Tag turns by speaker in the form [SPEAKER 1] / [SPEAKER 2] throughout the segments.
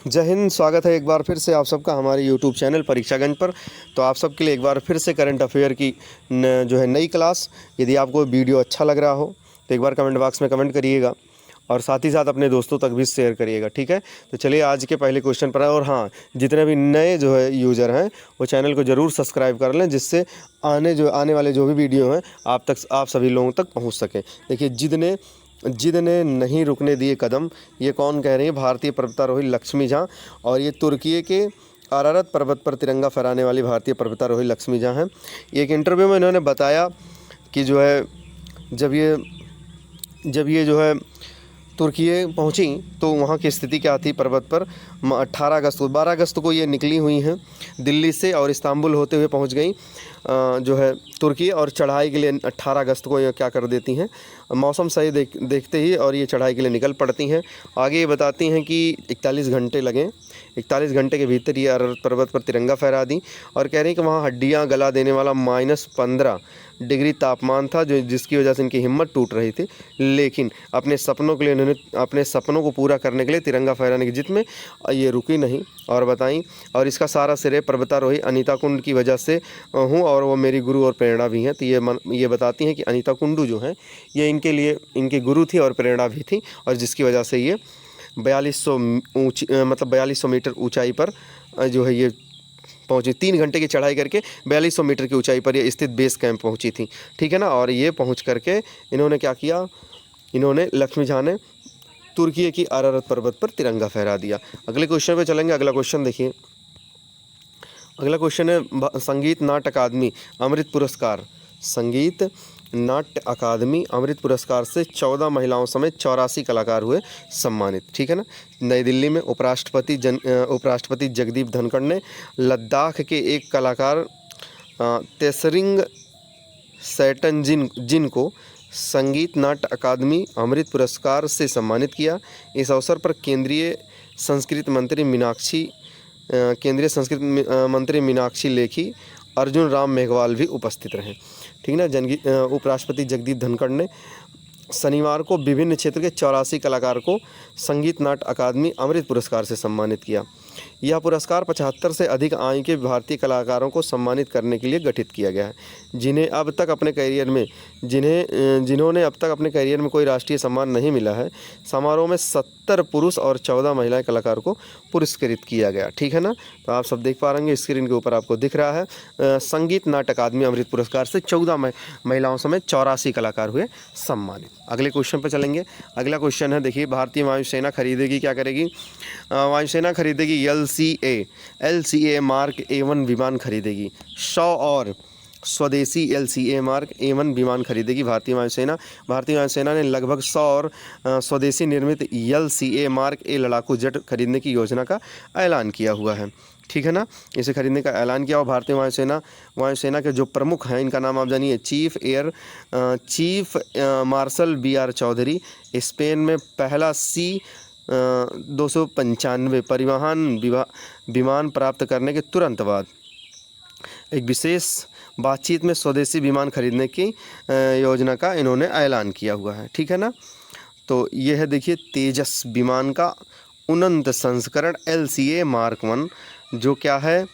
[SPEAKER 1] जय हिंद। स्वागत है एक बार फिर से आप सबका हमारे यूट्यूब चैनल परीक्षागंज पर। तो आप सबके लिए एक बार फिर से करंट अफेयर की जो है नई क्लास। यदि आपको वीडियो अच्छा लग रहा हो तो एक बार कमेंट बॉक्स में कमेंट करिएगा और साथ ही साथ अपने दोस्तों तक भी शेयर करिएगा, ठीक है। तो चलिए आज के पहले क्वेश्चन पर। और हाँ, जितने भी नए जो है यूज़र हैं वो चैनल को ज़रूर सब्सक्राइब कर लें, जिससे आने वाले जो भी वीडियो हैं आप सभी लोगों तक पहुँच सकें। देखिए, जिद ने नहीं रुकने दिए कदम, ये कौन कह रही है? भारतीय पर्वतारोही लक्ष्मी झा। और ये तुर्की के अरारत पर्वत पर तिरंगा फहराने वाली भारतीय पर्वतारोही लक्ष्मी झा हैं। एक इंटरव्यू में इन्होंने बताया कि जो है जब ये जो है तुर्की पहुंची तो वहाँ की स्थिति क्या थी पर्वत पर। 12 अगस्त को ये निकली हुई हैं दिल्ली से और इस्तांबुल होते हुए पहुंच गई जो है तुर्की। और चढ़ाई के लिए 18 अगस्त को ये क्या कर देती हैं, मौसम सही देखते ही और ये चढ़ाई के लिए निकल पड़ती हैं। आगे ये बताती हैं कि 41 घंटे लगे। 41 घंटे के भीतर ये अरारत पर्वत पर तिरंगा फहरा दी और कह रही हैं कि वहाँ हड्डियाँ गला देने वाला -15 डिग्री तापमान था, जिसकी वजह से इनकी हिम्मत टूट रही थी। लेकिन अपने सपनों को पूरा करने के लिए तिरंगा फहराने की जिद में ये रुकी नहीं और बताई। और इसका सारा श्रेय पर्वतारोही अनीता कुंड की वजह से हूँ और वो मेरी गुरु और प्रेरणा भी हैं। तो ये बताती हैं कि अनीता कुंडू जो हैं ये इनके लिए इनकी गुरु थी और प्रेरणा भी थी, और जिसकी वजह से ये 4200 मीटर ऊंचाई पर जो है ये पहुंची। 3 घंटे की चढ़ाई करके 4200 मीटर की ऊंचाई पर ये स्थित बेस कैंप पहुंची थी, ठीक है ना। और ये पहुंच करके इन्होंने क्या किया, इन्होंने लक्ष्मी झा ने तुर्की की अरारत पर्वत पर तिरंगा फहरा दिया। अगले क्वेश्चन पे चलेंगे। अगला क्वेश्चन देखिए। अगला क्वेश्चन है संगीत नाट्य अकादमी अमृत पुरस्कार। संगीत नाट्य अकादमी अमृत पुरस्कार से 14 महिलाओं समेत 84 कलाकार हुए सम्मानित, ठीक है ना। नई दिल्ली में उपराष्ट्रपति जगदीप धनखड़ ने लद्दाख के एक कलाकार तेसरिंग सैटनजिन को संगीत नाट्य अकादमी अमृत पुरस्कार से सम्मानित किया। इस अवसर पर केंद्रीय संस्कृति मंत्री मीनाक्षी लेखी, अर्जुन राम मेघवाल भी उपस्थित रहे, ठीक ना। उपराष्ट्रपति जगदीप धनखड़ ने शनिवार को विभिन्न क्षेत्र के 84 कलाकार को संगीत नाट्य अकादमी अमृत पुरस्कार से सम्मानित किया। यह पुरस्कार 75 से अधिक आयु के भारतीय कलाकारों को सम्मानित करने के लिए गठित किया गया है, जिन्होंने अब तक अपने करियर में कोई राष्ट्रीय सम्मान नहीं मिला है। समारोह में 70 पुरुष और 14 महिला कलाकार को पुरस्कृत किया गया, ठीक है ना। तो आप सब देख पा रहे हैं स्क्रीन के ऊपर आपको दिख रहा है संगीत नाट्य अकादमी अमृत पुरस्कार से 14 महिलाओं समेत 84 कलाकार हुए सम्मानित। अगले क्वेश्चन पर चलेंगे। अगला क्वेश्चन है, देखिए, भारतीय वायुसेना खरीदेगी, क्या करेगी? वायुसेना खरीदेगी LCA मार्क A1 विमान खरीदेगी। 100 और स्वदेशी LCA मार्क A1 विमान खरीदेगी भारतीय वायुसेना ने लगभग 100 और स्वदेशी निर्मित LCA मार्क A लड़ाकू जेट खरीदने की योजना का ऐलान किया हुआ है, ठीक है ना। इसे खरीदने का ऐलान किया और भारतीय वायुसेना के जो प्रमुख हैं इनका नाम आप जानिए। Chief marshal BR Chaudhary. Spain में पहला C-295 परिवहन विमान प्राप्त करने के तुरंत बाद एक विशेष बातचीत में स्वदेशी विमान खरीदने की योजना का इन्होंने ऐलान किया हुआ है, ठीक है ना। तो यह है, देखिए, तेजस विमान का उन्नत संस्करण LCA मार्क 1, जो क्या है,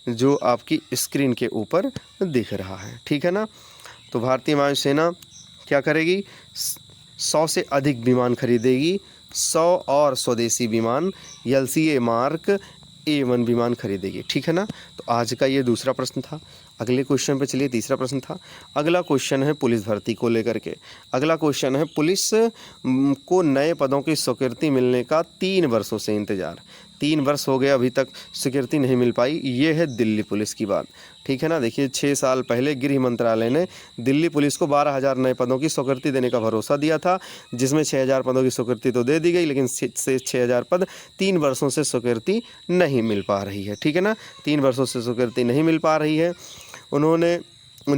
[SPEAKER 1] जो आपकी स्क्रीन के ऊपर दिख रहा है, ठीक है ना। तो भारतीय वायुसेना क्या करेगी? 100 से अधिक विमान खरीदेगी। 100 और स्वदेशी विमान LCA मार्क A1 विमान खरीदेगी, ठीक है ना। तो आज का ये दूसरा प्रश्न था। अगले क्वेश्चन पे चलिए, तीसरा प्रश्न था। अगला क्वेश्चन है पुलिस भर्ती को लेकर के। अगला क्वेश्चन है, पुलिस को नए पदों की स्वीकृति मिलने का 3 वर्षों से इंतजार। 3 वर्ष हो गए, अभी तक स्वीकृति नहीं मिल पाई। ये है दिल्ली पुलिस की बात, ठीक है ना। देखिए, 6 साल पहले गृह मंत्रालय ने दिल्ली पुलिस को 12,000 नए पदों की स्वीकृति देने का भरोसा दिया था, जिसमें 6,000 पदों की स्वीकृति तो दे दी गई, लेकिन 6,000 पद 3 वर्षों से स्वीकृति नहीं मिल पा रही है, ठीक है ना। 3 वर्षों से स्वीकृति नहीं मिल पा रही है। उन्हें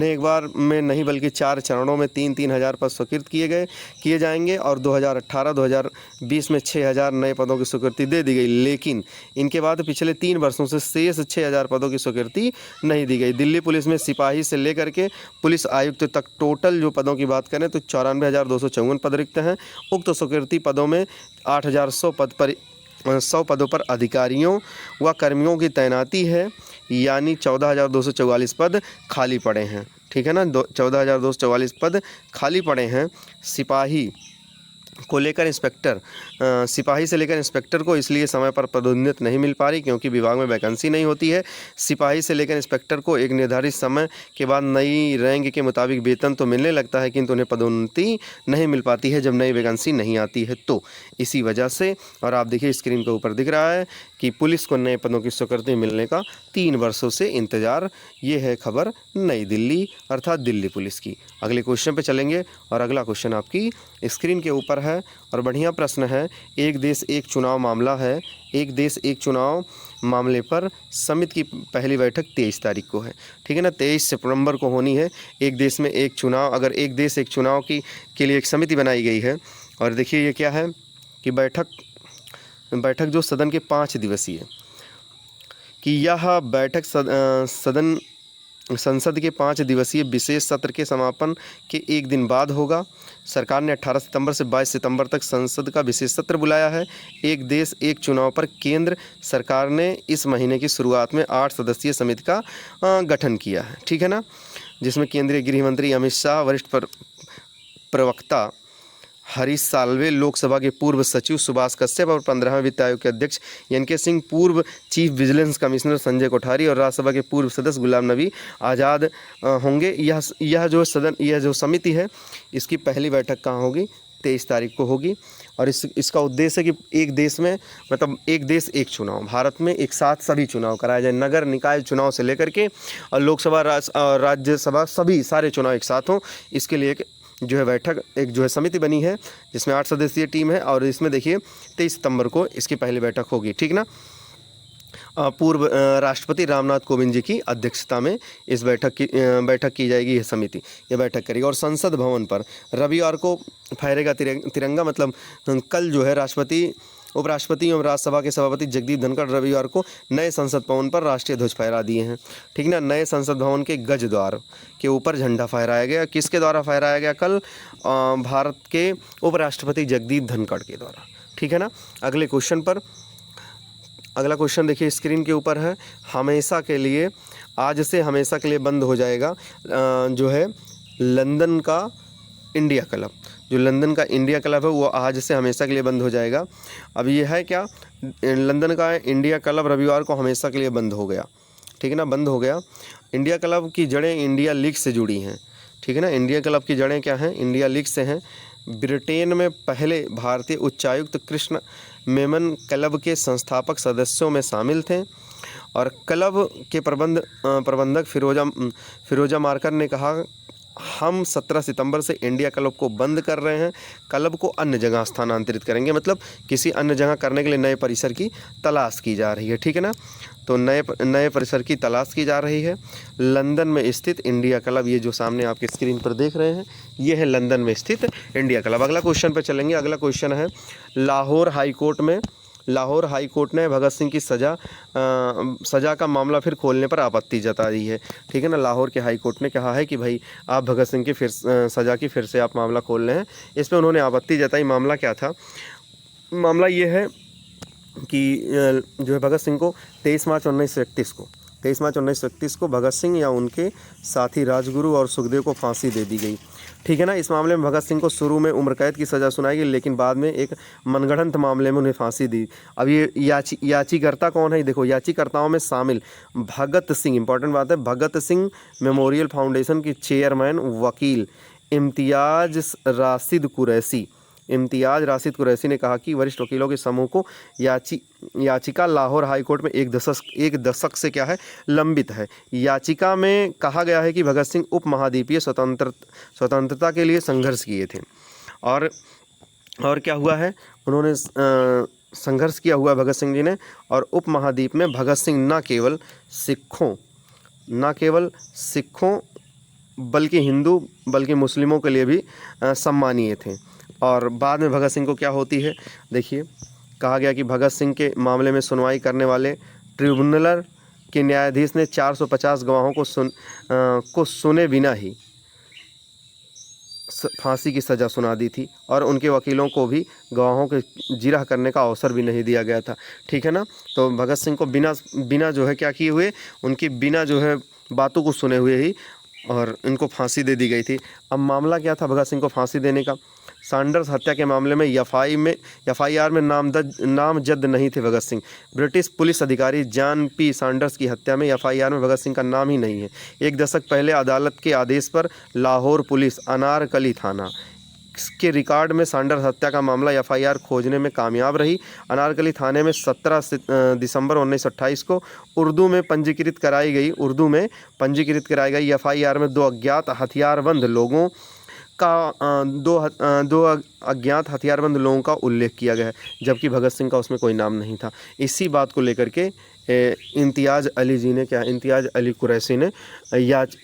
[SPEAKER 1] एक बार में नहीं बल्कि 4 चरणों में 3-3 हज़ार पद स्वीकृत किए जाएंगे और 2018-2020 में 6,000 नए पदों की स्वीकृति दे दी गई। लेकिन इनके बाद पिछले 3 वर्षों से शेष 6,000 पदों की स्वीकृति नहीं दी गई। दिल्ली पुलिस में सिपाही से लेकर के पुलिस आयुक्त तक टोटल जो पदों की बात करें तो 94,254 पद रिक्त हैं। उक्त स्वीकृति पदों में 8,100 पद पर 100 पदों पर अधिकारियों व कर्मियों की तैनाती है, यानी 14,244 पद खाली पड़े हैं। ठीक है ना, 14,244 पद खाली पड़े हैं। सिपाही को लेकर इंस्पेक्टर, सिपाही से लेकर इंस्पेक्टर को इसलिए समय पर पदोन्नति नहीं मिल पा रही क्योंकि विभाग में वैकेंसी नहीं होती है। सिपाही से लेकर इंस्पेक्टर को एक निर्धारित समय के बाद नई रैंक के मुताबिक वेतन तो मिलने लगता है, किंतु उन्हें पदोन्नति नहीं मिल पाती है जब नई वैकेंसी नहीं आती है। तो इसी वजह से, और आप देखिए स्क्रीन के ऊपर दिख रहा है कि पुलिस को नए पदों की स्वीकृति मिलने का 3 वर्षों से इंतजार। ये है खबर नई दिल्ली अर्थात दिल्ली पुलिस की। अगले क्वेश्चन पे चलेंगे और अगला क्वेश्चन आपकी स्क्रीन के ऊपर है और बढ़िया प्रश्न है। एक देश एक चुनाव मामला है। एक देश एक चुनाव मामले पर समिति की पहली बैठक 23 तारीख को है। ठीक है ना, 23 सितंबर को होनी है। एक देश में एक चुनाव, अगर एक देश एक चुनाव के लिए एक समिति बनाई गई है। और देखिए ये क्या है कि बैठक जो सदन के 5 दिवसीय, कि यह बैठक संसद के 5 दिवसीय विशेष सत्र के समापन के एक दिन बाद होगा। सरकार ने 18 सितंबर से 22 सितंबर तक संसद का विशेष सत्र बुलाया है। एक देश एक चुनाव पर केंद्र सरकार ने इस महीने की शुरुआत में 8 सदस्यीय समिति का गठन किया है। ठीक है ना, जिसमें केंद्रीय गृह मंत्री अमित शाह, वरिष्ठ प्रवक्ता हरीश साल्वे, लोकसभा के पूर्व सचिव सुभाष कश्यप और 15वें वित्त आयोग के अध्यक्ष एन.के. सिंह, पूर्व chief vigilance commissioner Sanjay Kothari और राज्यसभा के पूर्व सदस्य गुलाम नबी आज़ाद होंगे। यह जो समिति है इसकी पहली बैठक कहाँ होगी? 23 तारीख को होगी। और इसका उद्देश्य है कि एक देश में, मतलब एक देश एक चुनाव, भारत में एक साथ सभी चुनाव कराए जाए, नगर निकाय चुनाव से लेकर के और लोकसभा राज्यसभा सभी सारे चुनाव एक साथ हों। इसके लिए जो है बैठक एक जो है समिति बनी है जिसमें 8 सदस्यीय टीम है और इसमें देखिए 23 सितंबर को इसकी पहली बैठक होगी। ठीक ना, पूर्व राष्ट्रपति रामनाथ कोविंद जी की अध्यक्षता में इस बैठक की जाएगी। यह समिति ये बैठक करेगी और संसद भवन पर रविवार को फहरेगा तिरंगा। मतलब कल जो है राष्ट्रपति, उपराष्ट्रपति एवं राज्यसभा के सभापति जगदीप धनखड़ रविवार को नए संसद भवन पर राष्ट्रीय ध्वज फहरा दिए हैं। ठीक ना, नए संसद भवन के गज द्वार के ऊपर झंडा फहराया गया। किसके द्वारा फहराया गया? कल भारत के उपराष्ट्रपति जगदीप धनखड़ के द्वारा। ठीक है ना, अगले क्वेश्चन पर, अगला क्वेश्चन देखिए स्क्रीन के ऊपर है। हमेशा के लिए, आज से हमेशा के लिए बंद हो जाएगा जो है लंदन का इंडिया क्लब। जो लंदन का इंडिया क्लब है वो आज से हमेशा के लिए बंद हो जाएगा। अब ये है क्या, लंदन का इंडिया क्लब रविवार को हमेशा के लिए बंद हो गया। ठीक है ना, बंद हो गया। इंडिया क्लब की जड़ें इंडिया लीग से जुड़ी हैं। ठीक है ना, इंडिया क्लब की जड़ें क्या हैं? इंडिया लीग से हैं। ब्रिटेन में पहले भारतीय उच्चायुक्त कृष्ण मेमन क्लब के संस्थापक सदस्यों में शामिल थे और क्लब के प्रबंधक फिरोजा मार्कर ने कहा, हम 17 सितंबर से इंडिया क्लब को बंद कर रहे हैं, क्लब को अन्य जगह स्थानांतरित करेंगे। मतलब किसी अन्य जगह करने के लिए नए परिसर की तलाश की जा रही है। ठीक है ना, तो नए परिसर की तलाश की जा रही है। लंदन में स्थित इंडिया क्लब, ये जो सामने आपके स्क्रीन पर देख रहे हैं, ये है लंदन में स्थित इंडिया क्लब। अगला क्वेश्चन पर चलेंगे। अगला क्वेश्चन है, लाहौर हाई कोर्ट ने भगत सिंह की सज़ा का मामला फिर खोलने पर आपत्ति जता दी है। ठीक है ना, लाहौर के हाई कोर्ट ने कहा है कि भाई आप भगत सिंह की सज़ा की फिर से आप मामला खोल रहे हैं। इस पर उन्होंने आपत्ति जताई। मामला क्या था? मामला ये है कि जो है भगत सिंह को 23 मार्च 1931 को भगत सिंह या उनके साथी राजगुरु और सुखदेव को फांसी दे दी गई। ठीक है ना, इस मामले में भगत सिंह को शुरू में उम्र कैद की सज़ा सुनाई गई, लेकिन बाद में एक मनगढ़ंत मामले में उन्हें फांसी दी। अब ये याचिकर्ता कौन है? देखो, याचिकर्ताओं में शामिल भगत सिंह, इंपॉर्टेंट बात है, भगत सिंह मेमोरियल फाउंडेशन की चेयरमैन वकील इम्तियाज़ राशिद कुरैशी ने कहा कि वरिष्ठ वकीलों के समूह को याचिका लाहौर हाई कोर्ट में एक दशक से क्या है, लंबित है। याचिका में कहा गया है कि भगत सिंह उपमहाद्वीपीय स्वतंत्रता के लिए संघर्ष किए थे और क्या हुआ है, उन्होंने संघर्ष किया हुआ भगत सिंह जी ने, और उपमहाद्वीप में भगत सिंह न केवल सिखों बल्कि हिंदू बल्कि मुस्लिमों के लिए भी सम्मानीय थे। और बाद में भगत सिंह को क्या होती है, देखिए, कहा गया कि भगत सिंह के मामले में सुनवाई करने वाले ट्रिब्यूनल के न्यायाधीश ने 450 गवाहों को सुने बिना ही फांसी की सज़ा सुना दी थी और उनके वकीलों को भी गवाहों के जिरह करने का अवसर भी नहीं दिया गया था। ठीक है ना। तो भगत सिंह को बिना बिना जो है क्या किए हुए, उनकी बिना जो है बातों को सुने हुए ही और इनको फांसी दे दी गई थी। अब मामला क्या था भगत सिंह को फांसी देने का? सैंडर्स हत्या के मामले में एफआईआर में नामजद नहीं थे भगत सिंह। ब्रिटिश पुलिस अधिकारी जॉन पी सैंडर्स की हत्या में एफआईआर में भगत सिंह का नाम ही नहीं है। एक दशक पहले अदालत के आदेश पर लाहौर पुलिस अनारकली थाना के रिकॉर्ड में सैंडर्स हत्या का मामला एफआईआर खोजने में कामयाब रही। अनारकली थाने में 17 दिसंबर 1928 को उर्दू में पंजीकृत कराई गई एफआईआर में दो अज्ञात हथियारबंद लोगों का उल्लेख किया गया है, जबकि भगत सिंह का उसमें कोई नाम नहीं था। इसी बात को लेकर के इम्तियाज़ अली कुरैशी ने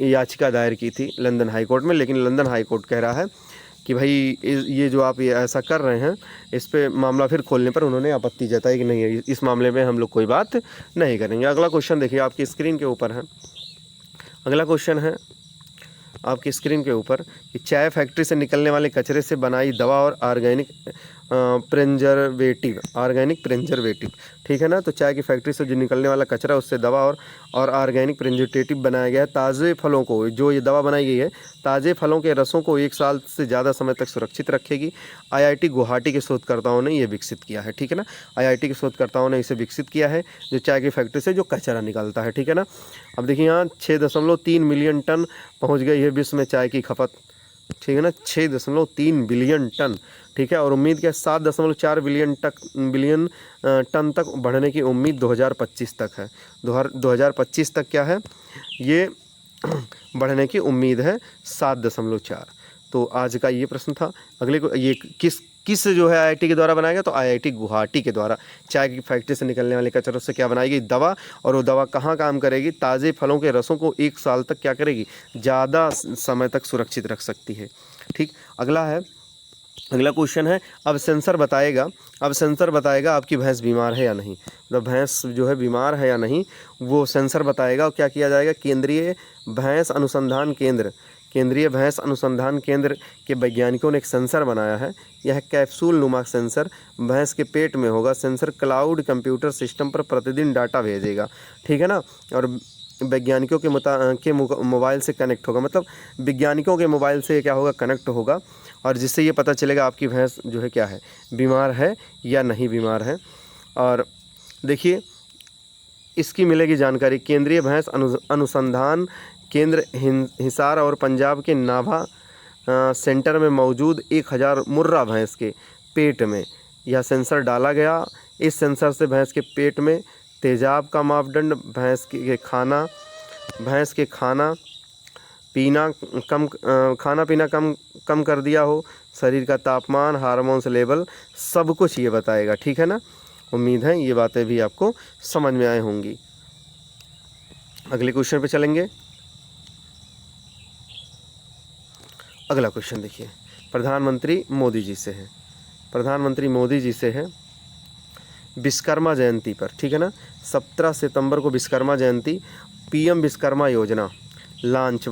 [SPEAKER 1] याचिका दायर की थी लंदन हाई कोर्ट में। लेकिन लंदन हाई कोर्ट कह रहा है कि भाई ये जो आप ये ऐसा कर रहे हैं, इस पे मामला फिर खोलने पर उन्होंने आपत्ति जताई कि नहीं, इस मामले में हम लोग कोई बात नहीं करेंगे। अगला क्वेश्चन देखिए, आपकी स्क्रीन के ऊपर है। अगला क्वेश्चन है आपकी स्क्रीन के ऊपर कि चाय फैक्ट्री से निकलने वाले कचरे से बनाई दवा और ऑर्गेनिक प्रिजर्वेटिव, ठीक है ना। तो चाय की फैक्ट्री से जो निकलने वाला कचरा, उससे दवा और ऑर्गेनिक प्रिजर्वेटिव बनाया गया है। ताज़े फलों को, जो ये दवा बनाई गई है, ताज़े फलों के रसों को 1 साल से ज़्यादा समय तक सुरक्षित रखेगी। आईआईटी गुवाहाटी के शोधकर्ताओं ने ये विकसित किया है, ठीक है ना। आईआईटी के शोधकर्ताओं ने इसे विकसित किया है, जो चाय की फैक्ट्री से जो कचरा निकलता है, ठीक है ना। अब देखिए यहाँ 6.3 मिलियन टन पहुँच गई है विश्व में चाय की खपत, ठीक है ना। 6.3 बिलियन टन, ठीक है। और उम्मीद क्या, 7.4 बिलियन टन तक बढ़ने की उम्मीद 2025 तक है। 2025 तक क्या है, ये बढ़ने की उम्मीद है 7.4। तो आज का ये प्रश्न था। अगले को, ये किस जो है आईआईटी के द्वारा बनाया गया, तो आईआईटी गुवाहाटी के द्वारा चाय की फैक्ट्री से निकलने वाले कचरों से क्या बनाएगी, दवा। और वो दवा कहाँ काम करेगी, ताज़े फलों के रसों को 1 साल तक क्या करेगी, ज़्यादा समय तक सुरक्षित रख सकती है, ठीक। अगला क्वेश्चन है, अब सेंसर बताएगा आपकी भैंस बीमार है या नहीं। मतलब भैंस जो है बीमार है या नहीं, वो सेंसर बताएगा। और क्या किया जाएगा, केंद्रीय भैंस अनुसंधान केंद्र के वैज्ञानिकों ने एक सेंसर बनाया है। यह कैप्सूल नुमा सेंसर भैंस के पेट में होगा। सेंसर क्लाउड कंप्यूटर सिस्टम पर प्रतिदिन डाटा भेजेगा, ठीक है ना। और वैज्ञानिकों के मोबाइल से कनेक्ट होगा, मतलब वैज्ञानिकों के मोबाइल से क्या होगा, कनेक्ट होगा। और जिससे ये पता चलेगा आपकी भैंस जो है क्या है, बीमार है या नहीं बीमार है। और देखिए इसकी मिलेगी जानकारी। केंद्रीय भैंस अनुसंधान केंद्र हिसार और पंजाब के नाभा सेंटर में मौजूद 1000 मुर्रा भैंस के पेट में यह सेंसर डाला गया। इस सेंसर से भैंस के पेट में तेजाब का मापदंड, भैंस के खाना पीना कम कर दिया हो, शरीर का तापमान, हार्मोन्स लेवल, सब कुछ ये बताएगा, ठीक है ना। उम्मीद है ये बातें भी आपको समझ में आए होंगी। अगले क्वेश्चन पे चलेंगे। अगला क्वेश्चन देखिए, प्रधानमंत्री मोदी जी से है विश्वकर्मा जयंती पर, ठीक है ना। 17 सितंबर को विश्वकर्मा जयंती, पीएम विश्वकर्मा योजना लॉन्च